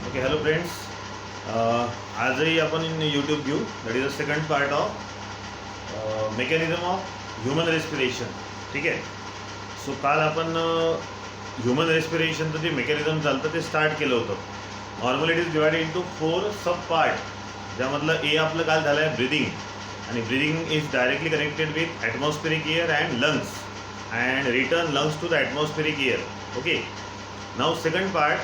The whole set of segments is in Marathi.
Okay, hello friends. आजही आपण यूट्यूब घेऊ. That is the second part of mechanism of human respiration. ठीक आहे. सो काल आपण ह्युमन रेस्पिरेशनचं जे मेकॅनिझम चालतं ते स्टार्ट केलं होतं. Normally it is divided into 4 sub part. ज्यामधलं ए आपलं काल झालं आहे ब्रिदिंग, आणि breathing is directly connected with atmospheric air and lungs and return lungs to the atmospheric air. Okay. Now second part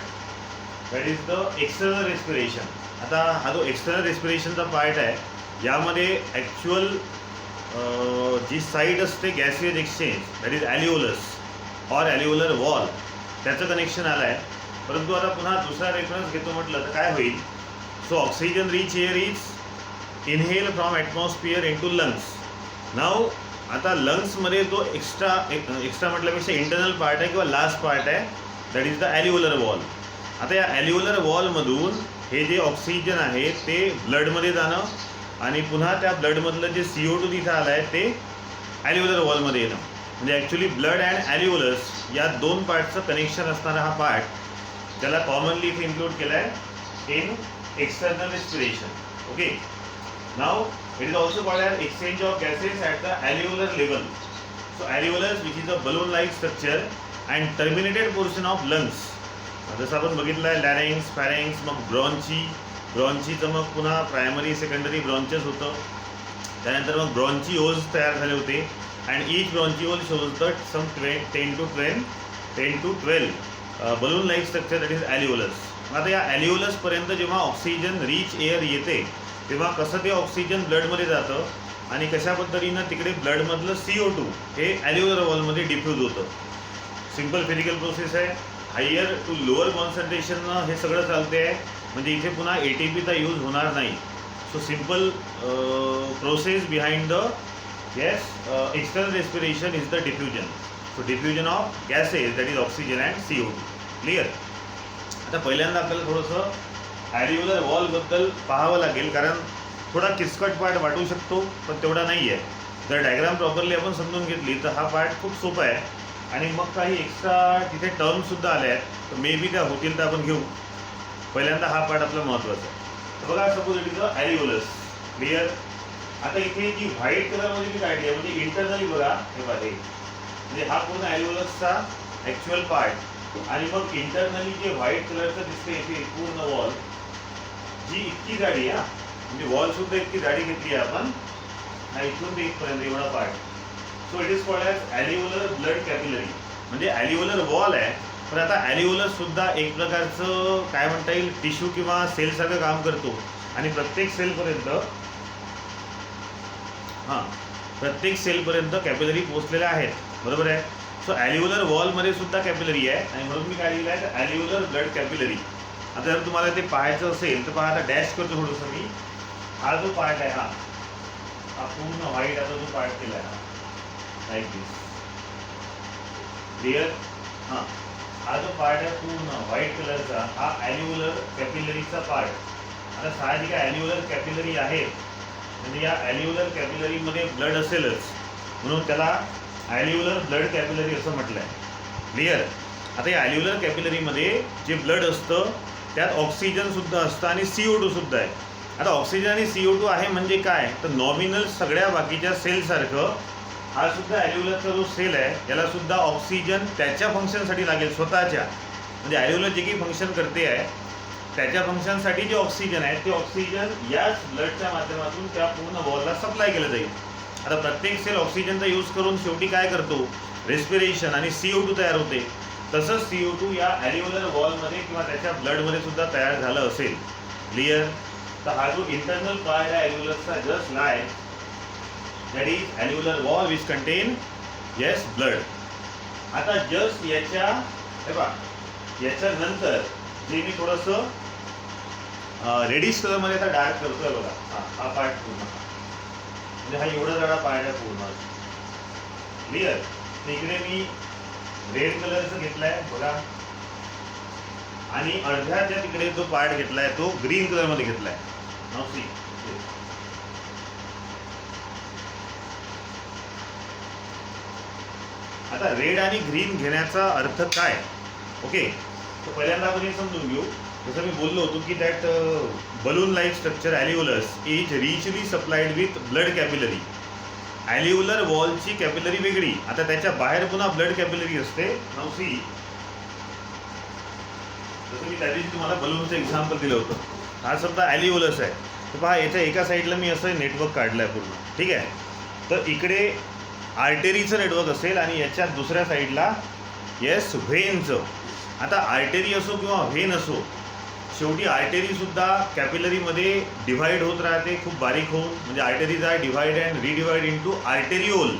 that is the external respiration. आता हा जो एक्सटर्नल रेस्पिरेशनचा पार्ट आहे, यामध्ये ॲक्च्युअल जी साईट असते gaseous exchange that is alveolus or alveolar wall, त्याचं कनेक्शन आलं आहे. परंतु आता पुन्हा दुसरा रेफरन्स घेतो म्हटलं तर काय होईल. So oxygen rich air is inhale from atmosphere into lungs. Now आता लंग्समध्ये जो एक्स्ट्रा म्हटल्यापेक्षा इंटरनल पार्ट आहे किंवा लास्ट पार्ट आहे that is the alveolar wall. आता या ॲलिओलर वॉलमधून हे जे ऑक्सिजन आहे ते ब्लडमध्ये जाणं आणि पुन्हा त्या ब्लडमधलं जे CO2 तिथं आलं आहे ते ॲलिओलर वॉलमध्ये येणं. म्हणजे ॲक्च्युली ब्लड अँड ॲलिओलस या दोन पार्टचं कनेक्शन असणारा हा पार्ट, ज्याला कॉमनली इथे इन्क्लूड केला आहे in external respiration. Okay. Now it is also called as exchange of gases at the alveolar level. So alveolus which is a balloon like structure and terminated portion of lungs. जसं आपण बघितलं आहे लॅरेंग्स, फॅरेंग्स, मग ब्रॉन्चीचं मग पुन्हा प्रायमरी सेकंडरी ब्रॉन्चेस होतं. त्यानंतर मग ब्रॉन्ची होल्स तयार झाले होते and each bronchi hole shows the some 10 to 12 balloon like structure that is alveolus. आता या ॲलिओलसपर्यंत जेव्हा ऑक्सिजन रिच एअर येते तेव्हा कसं ते ऑक्सिजन ब्लडमध्ये जातं आणि कशा पद्धतीनं तिकडे ब्लडमधलं CO2 हे ॲलिओलर वॉलमध्ये डिफ्यूज होतं. सिम्पल फिजिकल प्रोसेस आहे. हायर टू लोअर कॉन्सन्ट्रेशननं हे सगळं चालते आहे, म्हणजे इथे पुन्हा ATPचा यूज होणार नाही. So simple process behind the external respiration is the diffusion. So diffusion of gases that is oxygen and CO2. Clear. आता पहिल्यांदा आपल्याला थोडंसं ॲलिओलर वॉलबद्दल पाहावं लागेल, कारण थोडा किचकट पार्ट वाटू शकतो पण तेवढा नाही आहे. जर डायग्राम प्रॉपरली आपण समजून घेतली तर हा पार्ट खूप सोपा आहे. आणि मग काही एक्स्ट्रा तिथे टर्मसुद्धा आल्या आहेत, तर मे बी त्या होतील तर आपण घेऊ. पहिल्यांदा हा पार्ट आपला महत्त्वाचा आहे. तर बघा, suppose it is a alveolus. Clear. आता इथे जी व्हाईट कलरमध्ये जी काढली आहे म्हणजे इंटरनली बघा हे पाहिजे, म्हणजे हा पूर्ण ॲलिओलसचा ॲक्च्युअल पार्ट. आणि मग इंटरनली जे व्हाईट कलरचं दिसते इथे पूर्ण वॉल, जी इतकी जाडी आहे, म्हणजे वॉलसुद्धा इतकी जाडी घेतली आहे आपण, हा इथून ते इथपर्यंत एवढा part. So it is called as alveolar blood capillary. म्हणजे ॲलिओलर वॉल आहे, पण आता ॲलिओलस सुद्धा एक प्रकारचं काय म्हणता येईल टिश्यू किंवा सेलसारखं काम करतो. आणि प्रत्येक सेलपर्यंत कॅपिलरी पोचलेल्या आहेत. बरोबर आहे. सो ॲलिओलर वॉलमध्ये सुद्धा कॅपिलरी आहे, आणि म्हणून मी काय लिहिलं आहे तर ॲलिओलर ब्लड कॅपिलरी. आता जर तुम्हाला ते पाहायचं असेल तर पहा, आता डॅश करतो थोडंसं मी. हा जो पार्ट आहे हा पूर्ण व्हाईट आता जो पार्ट केला आहे लाईक दिस. क्लिअर. हां, हा जो पार्ट आहे पूर्ण व्हाईट कलरचा हा ॲलिओलर कॅपिलरीचा पार्ट. आता साहजिक ॲलिओलर कॅपिलरी आहे, म्हणजे या ॲलिओलर कॅपिलरीमध्ये ब्लड असेलच, म्हणून त्याला ॲलिओलर ब्लड कॅपिलरी असं म्हटलं आहे. क्लिअर. आता या ॲलिओलर कॅपिलरीमध्ये जे ब्लड असतं त्यात ऑक्सिजनसुद्धा असतं आणि CO2 सुद्धा आहे. आता ऑक्सिजन आणि CO2 आहे म्हणजे काय तर नॉमिनल सगळ्या बाकीच्या सेलसारखं हा सुद्धा ॲलिओलरचा जो सेल आहे याला सुद्धा ऑक्सिजन त्याच्या फंक्शनसाठी लागेल स्वतःच्या. म्हणजे ॲलिओलर जे काही फंक्शन करते आहे त्याच्या फंक्शनसाठी जे ऑक्सिजन आहे ते ऑक्सिजन याच ब्लडच्या माध्यमातून त्या पूर्ण वॉलला सप्लाय केलं जाईल. आता प्रत्येक सेल ऑक्सिजनचा यूज करून शेवटी काय करतो रेस्पिरेशन आणि CO2 तयार होते. तसंच CO2 या ॲलिओलर वॉलमध्ये किंवा त्याच्या ब्लडमध्ये सुद्धा तयार झालं असेल. क्लिअर. तर हा जो इंटरनल पार्ट आहे ॲलिओलसचा just lie that is alveolar wall which contain blood. आता जस्ट याच्या नंतर जे मी थोडंसं रेडिश कलरमध्ये आता डार्क करतोय बघा. हा पार्ट पूर्ण, म्हणजे हा एवढा जाडा पार्ट आहे पूर्ण. क्लिअर. इकडे मी रेड कलरचं घेतलाय बघा, आणि अर्ध्याच्या तिकडे जो पार्ट घेतलाय तो ग्रीन कलरमध्ये घेतलाय. Now see. आता रेड आणि ग्रीन घेण्याचा अर्थ काय. ओके. तर पहिल्यांदा आपण हे समजून घेऊ जसं मी बोललो होतो की that balloon like structure alveolus is richly supplied with blood capillary. Alveolar वॉलची कॅपिलरी वेगळी, आता त्याच्या बाहेर पुन्हा ब्लड कॅपिलरी असते. नाऊ सी, जसं मी त्या दिवशी तुम्हाला बलूनचं एक्झाम्पल दिलं होतं. हा समजा ॲल्युलस आहे, तर पहा याच्या एका साईडला मी असं नेटवर्क काढलं आहे पूर्ण, ठीक आहे. तर इकडे आर्टेरीचं नेटवर्क असेल आणि याच्या दुसऱ्या साईडला येस व्हेनचं. आता आर्टेरी असो किंवा व्हेन असो, शेवटी आर्टेरीसुद्धा कॅपिलरीमध्ये डिव्हाइड होत राहते खूप बारीक होऊन. म्हणजे arteries are divide and redivide into arteriole,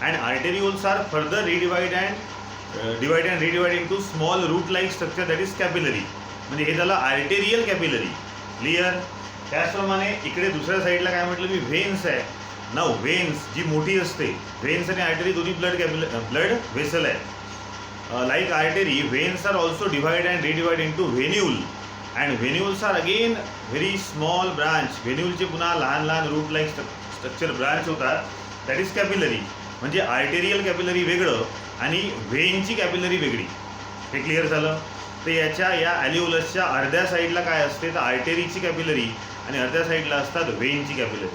and arterioles are further redivide and redivide into small root like structure that is capillary. म्हणजे हे झालं आर्टेरियल कॅपिलरी. क्लिअर. त्याचप्रमाणे इकडे दुसऱ्या साईडला काय म्हटलं मी, व्हेन्स आहे ना. व्हेन्स जी मोठी असते, व्हेन्स आणि आर्टरी दोन्ही ब्लड व्हेसल आहे. Like artery, veins are also divide and redivide into venule, and venules are again very small branch. व्हेन्यूलचे पुन्हा लहान लहान रूट लाईक स्ट्रक्चर ब्रांच होतात, दॅट इज कॅपिलरी. म्हणजे आर्टेरियल कॅपिलरी वेगळं आणि व्हेनची कॅपिलरी वेगळी. हे क्लिअर झालं. तर या ॲल्युलसच्या अर्ध्या साईडला काय असते, तर आर्टेरीची कॅपिलरी आणि अर्ध्या साईडला असतात व्हेनची कॅपिलरी.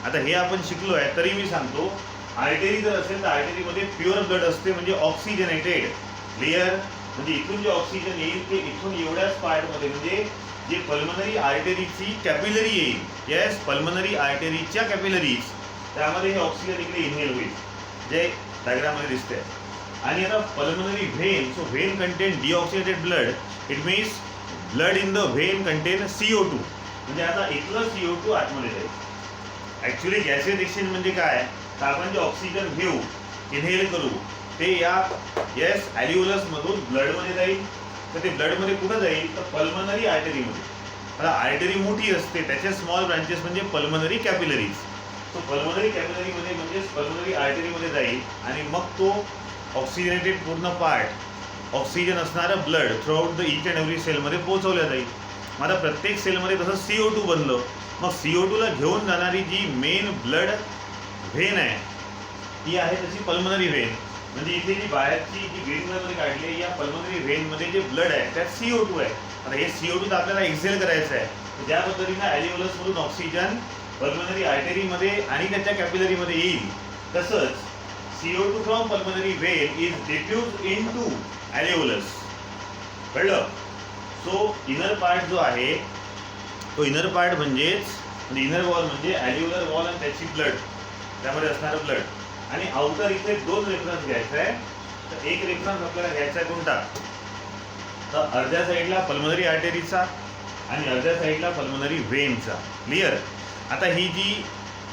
आता हे आपण शिकलो आहे तरी मी सांगतो, आर्टेरी जर असेल तर आर्टेरीमध्ये प्युअर ब्लड असते, म्हणजे ऑक्सिजनेटेड. क्लिअर. म्हणजे इथून जे ऑक्सिजन येईल ते इथून एवढ्याच पार्टमध्ये, म्हणजे जे पल्मनरी आर्टेरीची कॅपिलरी येईल, येस पल्मनरी आर्टेरीच्या कॅपिलरीज, त्यामध्ये हे ऑक्सिजन इकडे इनहेल होईल, जे डायग्राममध्ये दिसते. आणि आता pulmonary vein, so vein contain deoxygenated blood, it means blood in the vein contain CO2. म्हणजे आता इथलं CO2 आतमध्ये जाईल. ॲक्च्युली गॅसियस एक्सचेंज म्हणजे काय, तर आपण जे ऑक्सिजन घेऊ, इनहेल करू, ते या येस ॲल्युलसमधून ब्लडमध्ये जाईल. तर ते ब्लडमध्ये कुठं जाईल, तर पल्मनरी आर्टरीमध्ये. आता आर्टरी मोठी असते, त्याच्या स्मॉल ब्रांचेस म्हणजे पल्मनरी कॅपिलरीज. तो पल्मनरी कॅपिलरीमध्ये म्हणजेच पल्मनरी आर्टरीमध्ये जाईल आणि मग तो ऑक्सिजनेटेड पूर्ण पार्ट, ऑक्सिजन असणारं blood through out the each and every सेलमध्ये पोहोचवलं जाईल. मग आता प्रत्येक सेलमध्ये तसं CO2 बनलं. मग CO2ला घेऊन जाणारी जी मेन ब्लड व्हेन आहे ती आहे तशी पल्मनरी व्हेन. म्हणजे इथे जी बाहेरची जी ग्रीन कलरमध्ये काढली आहे, या पल्मनरी व्हेनमध्ये जे ब्लड आहे त्यात CO2 आहे. आता हे CO2 तर आपल्याला एक्सेल करायचं आहे. ज्या पद्धतीनं ॲल्युलसमधून ऑक्सिजन पल्मनरी आर्टरीमध्ये आणि त्याच्या कॅपिलरीमध्ये येईल, तसंच CO2 from pulmonary vein is diffuse into alveolus. कळलं. सो इनर पार्ट जो आहे तो इनर पार्ट म्हणजेच इनर वॉल म्हणजे ॲल्युलर वॉल आणि त्याची ब्लड, त्यामध्ये असणारं ब्लड. आणि आउटर इथे दोन रेफरन्स घ्यायचा आहे. तर एक रेफरन्स आपल्याला घ्यायचा आहे कोणता, तर अर्ध्या साईडला पल्मनरी आर्टरीचा आणि अर्ध्या साईडला पल्मनरी व्हेनचा. क्लिअर. आता ही जी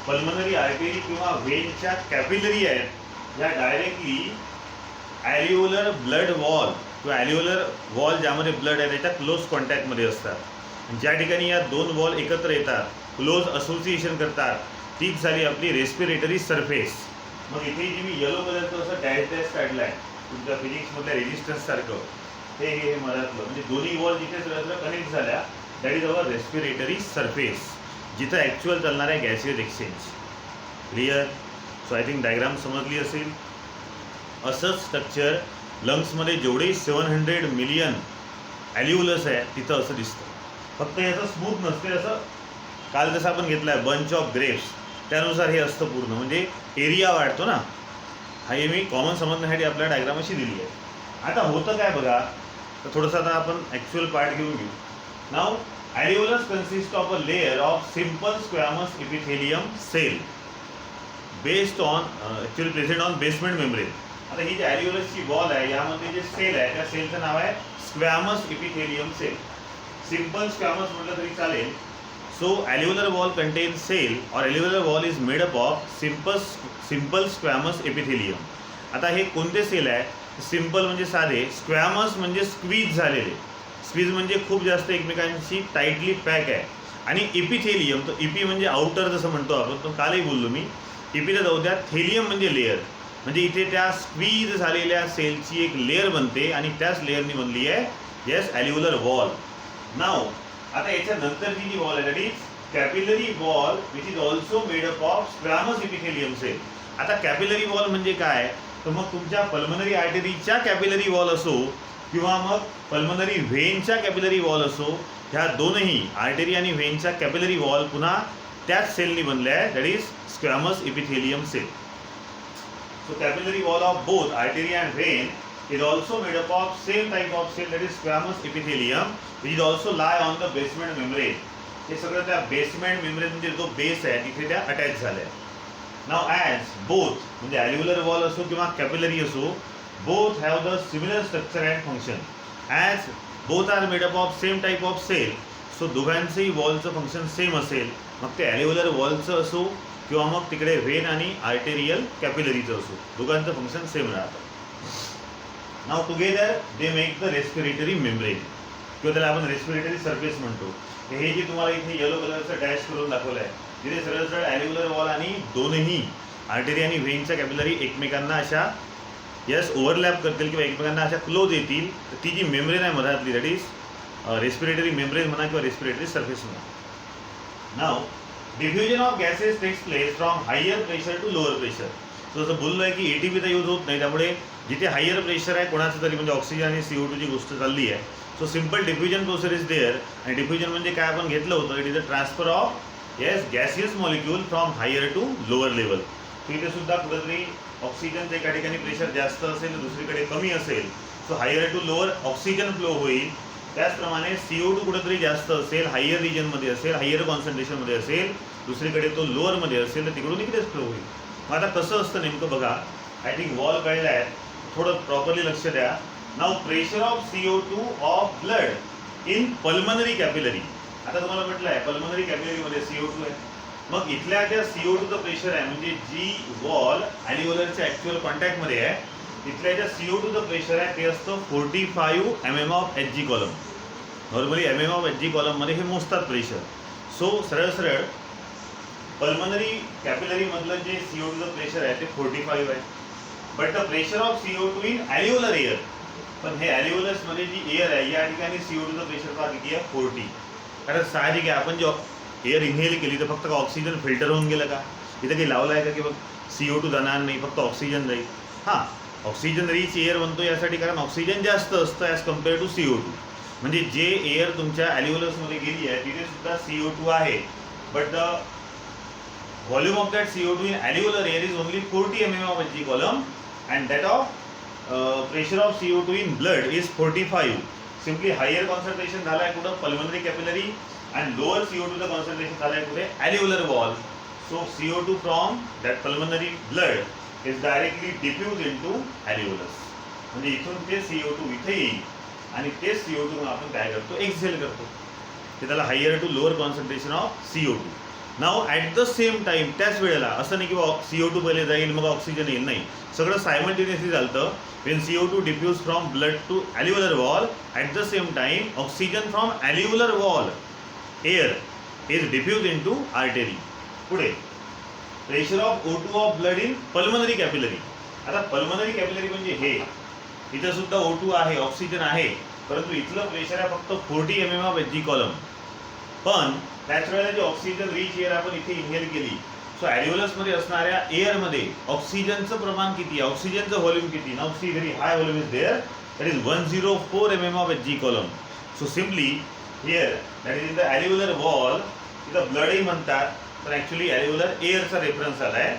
पल्मनरी आर्टरी किंवा व्हेनच्या कॅपिलरी आहेत, या डायरेक्टली ॲल्युलर ब्लड वॉल किंवा ॲल्युलर वॉल ज्यामध्ये ब्लड आहे त्याच्या क्लोज कॉन्टॅक्टमध्ये असतात. ज्या ठिकाणी या दोन वॉल एकत्र येतात, क्लोज असोसिएशन करतात, तीच झाली आपली रेस्पिरेटरी सरफेस. मग इथे जी मी येलो कलरचं असं डॅश डॅश काढलं आहे तुमच्या फिजिक्समधल्या रेजिस्टन्ससारखं, हे मधातलं, म्हणजे दोन्ही वॉल जिथे सगळं कनेक्ट झाल्या, that is our respiratory surface, जिथं ॲक्च्युअल चालणार आहे gaseous exchange. Clear. So I think diagram समजली असेल. असंच स्ट्रक्चर लंग्समध्ये जेवढे 700 मिलियन ॲल्युलस आहे तिथं असं दिसतं. फक्त याचं स्मूथ नसते, असं काल जसं आपण घेतलं आहे बंच ऑफ ग्रेप्स, त्यानुसार हे असतं पूर्ण, म्हणजे एरिया वाढतो ना. हा हे मी कॉमन समजण्यासाठी आपल्या डायग्राम अशी दिली आहे. आता होतं काय बघा, तर थोडंसं आता आपण ॲक्च्युअल पार्ट घेऊन घेऊ. Now alveolus consist of a layer of simple squamous epithelium cell based on actually present on basement membrane. आता ही जी ॲल्युलसची वॉल आहे, यामध्ये जे सेल आहे त्या सेलचं नाव आहे squamous epithelium cell. Simple squamous म्हटलं तरी चालेल. So alveolar wall contain cell और alveolar wall is made up of simple squamous epithelium. आता हे कोणते सेल आहे, सिम्पल म्हणजे साधे, स्क्वॅमस म्हणजे स्क्वीज झालेले, स्क्वीज म्हणजे खूप जास्त एकमेकांशी टाईटली पॅक आहे, आणि एपिथेलियम, तर इपी म्हणजे आउटर जसं म्हणतो आपण, तो कालही बोललो मी, इपीला जाऊ द्या, थेलियम म्हणजे लेअर, म्हणजे इथे त्या स्क्वीज झालेल्या सेलची एक लेअर बनते आणि त्याच लेअरनी बनली आहे येस ॲल्युलर वॉल. नाव आता याच्यानंतरची जी वॉल आहे that is capillary wall which is also made up of squamous epithelium cell. आता कॅपिलरी वॉल म्हणजे काय, तर मग तुमच्या पल्मनरी आर्टरीच्या कॅपिलरी वॉल असो किंवा मग पल्मनरी व्हेनच्या कॅपिलरी वॉल असो, ह्या दोनही आर्टरी आणि व्हेनच्या कॅपिलरी वॉल पुन्हा त्याच सेलनी बनल्या आहे, that is squamous epithelium cell. So capillary wall of both artery and vein is also made up of same type of cell, that is squamous epithelium, which is also lie on the basement membrane. हे सगळं त्या बेसमेंट मेम्ब्रेन म्हणजे जो बेस आहे तिथे त्या अटॅच झाल्या. नाव ॲज बोथ म्हणजे ॲल्युलर वॉल असो किंवा कॅपिलरी असो, both have the similar structure and function. As both are made up of same type of cell, so दोघांचंही वॉलचं फंक्शन सेम असेल, मग ते ॲल्युलर वॉलचं असो किंवा मग तिकडे व्हेन आणि आर्टेरियल कॅपिलरीचं असो, दोघांचं फंक्शन सेम राहतं. Now together they make the respiratory membrane, किंवा त्याला आपण रेस्पिरेटरी सरफेस म्हणतो. हे जे तुम्हाला इथे येलो कलरचं डॅश करून दाखवलं आहे, जिथे सरळ सरळ ॲल्युलर वॉल आणि दोनही आर्टरी आणि व्हेनच्या कॅपिलरी एकमेकांना अशा ओव्हरलॅप करतील किंवा एकमेकांना अशा क्लोज येतील, तर ती जी मेम्ब्रेन आहे मधातली, दॅट इज रेस्पिरेटरी मेम्ब्रेन म्हणा किंवा रेस्पिरेटरी सरफेस म्हणा. Now diffusion of gases takes place from higher pressure to lower pressure. So जसं बोललो आहे की ATP तर यूज होत नाही, त्यामुळे जिथे हायर प्रेशर आहे कोणाचं तरी म्हणजे ऑक्सिजन आणि CO2 ची गोष्ट चालली आहे, so simple diffusion process is there. आणि डिफ्युजन म्हणजे काय आपण घेतलं होतं, it is a transfer of gaseous molecule from higher to lower level. तर इथे सुद्धा कुठेतरी ऑक्सिजनचं एका ठिकाणी प्रेशर जास्त असेल तर दुसरीकडे कमी असेल, so higher to lower oxygen flow होईल. त्याचप्रमाणे CO2 कुठेतरी जास्त असेल, हायर रिजनमध्ये असेल, हायर कॉन्सन्ट्रेशनमध्ये असेल, दुसरीकडे तो लोअरमध्ये असेल तर तिकडून इकडेच फ्लो होईल. मग आता कसं असतं नेमकं बघा. आय थिंक वॉल कळलं आहे, थोडं प्रॉपरली लक्ष द्या. Now pressure of CO2 of blood in pulmonary capillary. आता तुम्हाला म्हटलं आहे पल्मनरी कॅपिलरीमध्ये CO2 आहे, मग इथल्या ज्या CO2चं प्रेशर आहे म्हणजे जी वॉल ॲल्युलरच्या ॲक्च्युअल कॉन्टॅक्टमध्ये आहे, तिथल्या ज्या CO2चं प्रेशर आहे ते असतं 45 mm of Hg column. Normally mm of Hg कॉलममध्ये हे मोजतात प्रेशर. सो सरळ सरळ पल्मनरी कॅपिलरीमधलं जे CO2चं प्रेशर आहे ते 45 आहे. But the pressure of CO2 in alveolar air, पण हे ॲल्युलर्समध्ये जी एअर आहे या ठिकाणी CO2चं प्रेशर पहा किती आहे, 40. कारण साहजिक आहे, आपण जे एअर इनहेल केली तर फक्त का ऑक्सिजन फिल्टर होऊन गेलं का, इथं काही लावलं आहे का की बघ CO2 जाणार नाही, फक्त ऑक्सिजन जाईल. हां, ऑक्सिजन रिच एअर म्हणतो यासाठी कारण ऑक्सिजन जास्त असतं ॲज कम्पेअर टू CO2. म्हणजे जे एअर तुमच्या ॲल्युलर्समध्ये गेली आहे तिथे सुद्धा CO2 आहे, but the volume of that CO2 in alveolar air is only 40 mm of Hg column, and that of pressure of CO2 in blood is 45. Simply higher concentration झाला आहे कुठं pulmonary capillary and lower CO2 चं concentration झालं आहे कुठे alveolar wall. So CO2 from that pulmonary blood is directly diffused into alveolus. म्हणजे इथून ते CO2 इथे येईल आणि ते CO2 आपण काय करतो, एक्झेल करतो. ते त्याला higher to lower concentration of CO2. Now at the same time, त्याच वेळेला असं नाही की CO2 पहिले जाईल मग ऑक्सिजन येईल, नाही, सगळं सायमल्टेनियसली चालतं. When CO2 diffuse from blood to alveolar wall, at the same time oxygen from alveolar wall air is diffuse into artery. पुढे pressure of O2 of blood in pulmonary capillary. आता पल्मनरी कॅपिलरी म्हणजे हे, इथं सुद्धा O2 आहे, ऑक्सिजन आहे, परंतु इथलं प्रेशर आहे फक्त 40 mm ऑफ Hg कॉलम. पण त्याच वेळेला जी ऑक्सिजन रिच एअर आपण इथे इनहेल केली, सो ॲल्युलसमध्ये असणाऱ्या एअरमध्ये ऑक्सिजनचं प्रमाण किती आहे, ऑक्सिजनचं व्हॉल्यूम किती, now see very high volume is there, that is 104 mm of Hg column. So simply here that is in the alveolar wall, तिथं ब्लडही म्हणतात पण ॲक्च्युली ॲल्युलर एअरचा रेफरन्स आला आहे.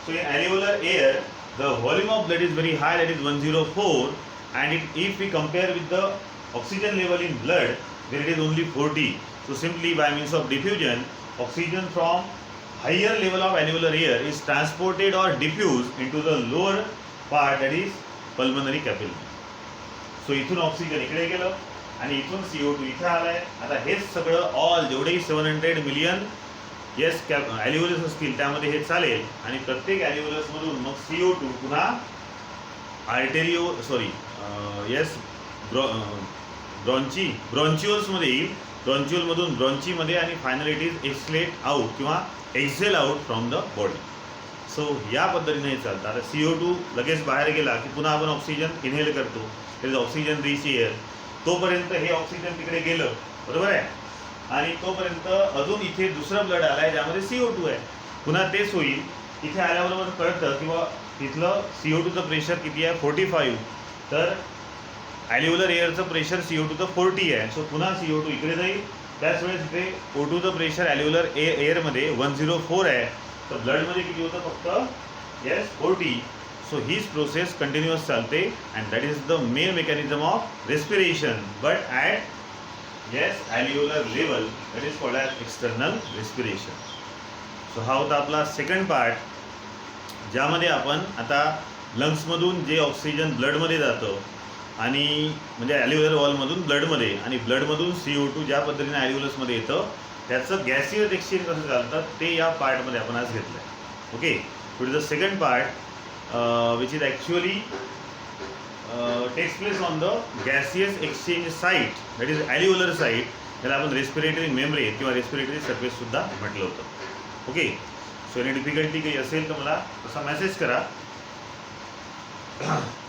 So in alveolar air the volume of blood is very high, that is 104, and if we compare with the oxygen level in blood, then it is only 40. So simply by means of diffusion, oxygen from higher level of alveolar air is transported or diffused into the lower part, that is pulmonary capillary. So इथून ऑक्सिजन इकडे गेलं आणि इथून CO2 इथे आलाय. आता हेच सगळं ऑल जेवढेही 700 मिलियन ॲल्व्होलस असतील त्यामध्ये हे चालेल आणि प्रत्येक ॲल्व्होलसमधून मग CO2 पुन्हा ब्रॉन्च्युअल्समध्ये येईल, ब्रॉन्च्युअलमधून ब्रॉन्चीमध्ये आणि finally it is exhalate out किंवा exhale out from the body. So या पद्धतीने हे चालतं. आता CO2 लगेच बाहेर गेला की पुन्हा आपण ऑक्सिजन इनहेल करतो, it is oxygen rich air. तोपर्यंत हे ऑक्सिजन तिकडे गेलं, बरोबर आहे, आणि तोपर्यंत अजून इथे दुसरं ब्लड आलं आहे ज्यामध्ये CO2 आहे. पुन्हा तेच होईल, इथे आल्याबरोबर कळतं किंवा तिथलं CO2चं प्रेशर किती आहे, 45. तर ॲल्युलर एअरचं प्रेशर CO2चं 40 आहे. सो पुन्हा CO2 इकडे जाईल. त्याच वेळेस इथे O2चं प्रेशर ॲल्युलर एअरमध्ये 104 आहे. तर ब्लडमध्ये किती होतं फक्त 40. सो हीच प्रोसेस कंटिन्युअस चालते and that is the main mechanism of respiration. But at alveolar level that is called as external respiration. So हा होता आपला सेकंड पार्ट, ज्यामध्ये आपण आता लंग्समधून जे ऑक्सिजन ब्लडमध्ये जातं आणि म्हणजे ॲल्युलर वॉलमधून ब्लडमध्ये आणि ब्लडमधून CO2 ज्या पद्धतीने ॲल्युलसमध्ये येतं त्याचं गॅसियस एक्सचेंज कसं चालतं ते या पार्टमध्ये आपण आज घेतलं आहे. Okay, two is the second part which is actually takes place on the gaseous exchange site, that is alveolar site, ज्याला आपण रेस्पिरेटरी मेम्ब्रेन किंवा रेस्पिरेटरी सर्फेससुद्धा म्हटलं होतं. ओके, सो एनी डिफिकल्टी काही असेल तर मला तसा मेसेज करा.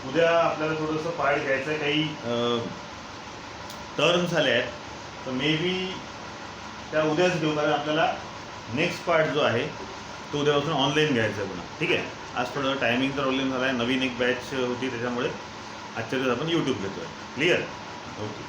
उद्या आपल्याला थोडंसं पार्ट घ्यायचं आहे, काही टर्म झाले आहेत तर मे बी त्या उद्याच घेऊ, कारण आपल्याला नेक्स्ट पार्ट जो आहे तो उद्यापासून ऑनलाईन घ्यायचा आहे पुन्हा. ठीक आहे, आज थोडं टायमिंग तर प्रॉब्लेम झाला आहे, नवीन एक बॅच होती त्याच्यामुळे आजच्या दिवस आपण यूट्यूब घेतो आहे. क्लिअर? ओके.